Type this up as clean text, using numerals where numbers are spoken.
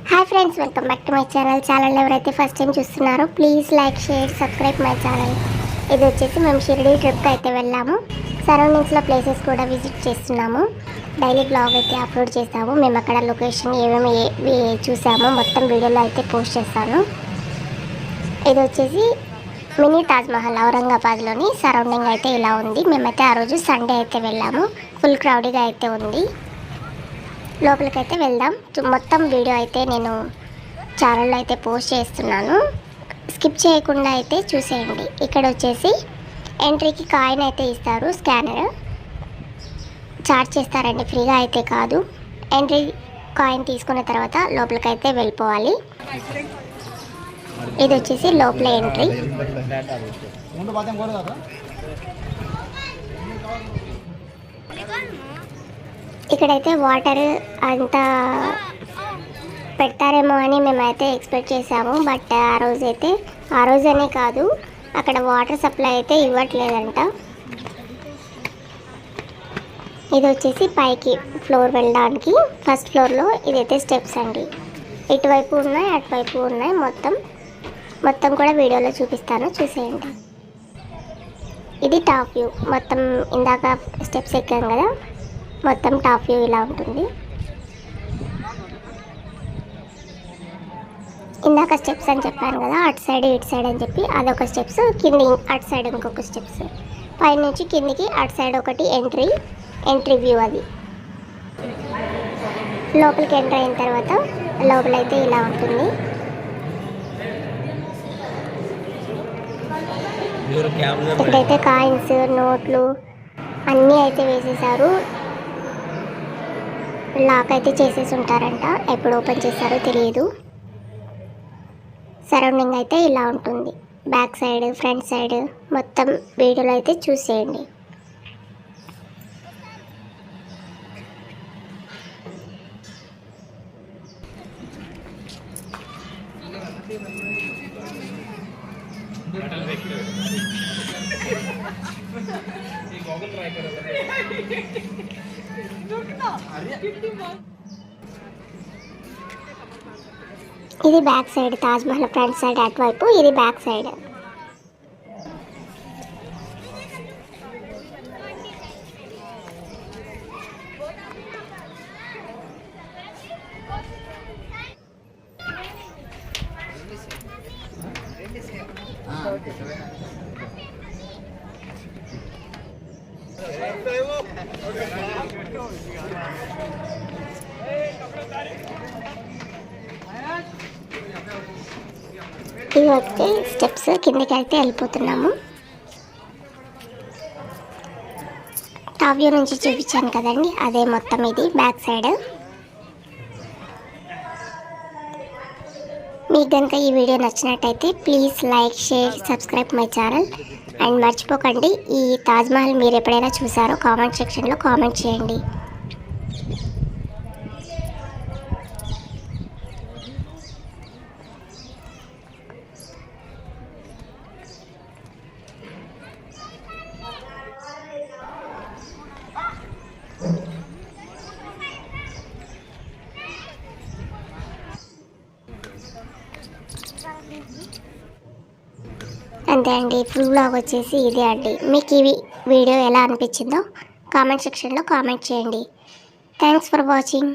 Hi friends, welcome back to my channel ఎవరైతే first time చూస్తున్నారో please like, share, subscribe my channel. ఇది వచ్చేసి మేము షిరిడి ట్రిప్కి అయితే వెళ్ళాము. సరౌండింగ్స్లో ప్లేసెస్ కూడా విజిట్ చేస్తున్నాము. డైలీ బ్లాగ్ అయితే అప్లోడ్ చేస్తాము. మేము అక్కడ లొకేషన్ ఏమేమి చూసామో మొత్తం వీడియోలో అయితే పోస్ట్ చేస్తాను. ఇది వచ్చేసి మినీ తాజ్మహల్ ఔరంగాబాద్లోని సరౌండింగ్ అయితే ఇలా ఉంది. మేమైతే ఆ రోజు సండే అయితే వెళ్ళాము. ఫుల్ క్రౌడీగా అయితే ఉంది. లోపలికైతే వెళ్దాం. మొత్తం వీడియో అయితే నేను ఛానల్లో అయితే పోస్ట్ చేస్తున్నాను. స్కిప్ చేయకుండా అయితే చూసేయండి. ఇక్కడ వచ్చేసి ఎంట్రీకి కాయిన్ అయితే ఇస్తారు, స్కానర్ చార్జ్ చేస్తారండి, ఫ్రీగా అయితే కాదు. ఎంట్రీ కాయిన్ తీసుకున్న తర్వాత లోపలికైతే వెళ్ళిపోవాలి. ఇది వచ్చేసి లోపల ఎంట్రీ. ఇక్కడైతే వాటర్ అంతా పెడతారేమో అని మేమైతే ఎక్స్పెక్ట్ చేసాము. బట్ ఆ రోజనే కాదు, అక్కడ వాటర్ సప్లై అయితే ఇవ్వట్లేదంట. ఇది వచ్చేసి పైకి ఫ్లోర్ వెళ్ళడానికి. ఫస్ట్ ఫ్లోర్లో ఇదైతే స్టెప్స్ అండి. ఇటువైపు ఉన్నాయి, అటువైపు ఉన్నాయి. మొత్తం కూడా వీడియోలో చూపిస్తాను, చూసేయండి. ఇది టాప్ వ్యూ. మొత్తం ఇందాక స్టెప్స్ ఎక్కాం కదా, మొత్తం టాప్ వ్యూ ఇలా ఉంటుంది. ఇందాక స్టెప్స్ అని చెప్పాను కదా, అటు సైడ్ ఇటు సైడ్ అని చెప్పి అదొక స్టెప్స్, కింది అటు సైడ్ ఇంకొక స్టెప్స్, పైనుంచి కిందికి అటు సైడ్ ఒకటి ఎంట్రీ వ్యూ. అది లోపలికి ఎంటర్ అయిన తర్వాత లోపలైతే ఇలా ఉంటుంది. ఇక్కడైతే కాయిన్స్, నోట్లు అన్నీ అయితే వేసేసారు. లాక్ అయితే చేసేసి ఉంటారంట, ఎప్పుడు ఓపెన్ చేస్తారో తెలియదు. సరౌండింగ్ అయితే ఇలా ఉంటుంది. బ్యాక్ సైడ్, ఫ్రంట్ సైడ్ మొత్తం వీడియోలో అయితే చూసేయండి. ఇది back side, Taj Mahal front side అటువైపు, ఇది బ్యాక్ సైడ్. ఇవి వచ్చి స్టెప్స్, కిందకి అయితే వెళ్ళిపోతున్నాము. టాప్ వ్యూ నుంచి చూపించాను కదండి, అదే మొత్తం ఇది బ్యాక్ సైడ్. మీకు కనుక ఈ వీడియో నచ్చినట్టయితే please like, share, subscribe my channel. And మర్చిపోకండి, ఈ తాజ్మహల్ మీరు ఎప్పుడైనా చూసారో కామెంట్ సెక్షన్లో కామెంట్ చేయండి. అంతే అండి, ఫుల్ బ్లాగ్ వచ్చేసి ఇదే అండి. మీకు ఈ వీడియో ఎలా అనిపించిందో కామెంట్ సెక్షన్లో కామెంట్ చేయండి. Thanks for watching.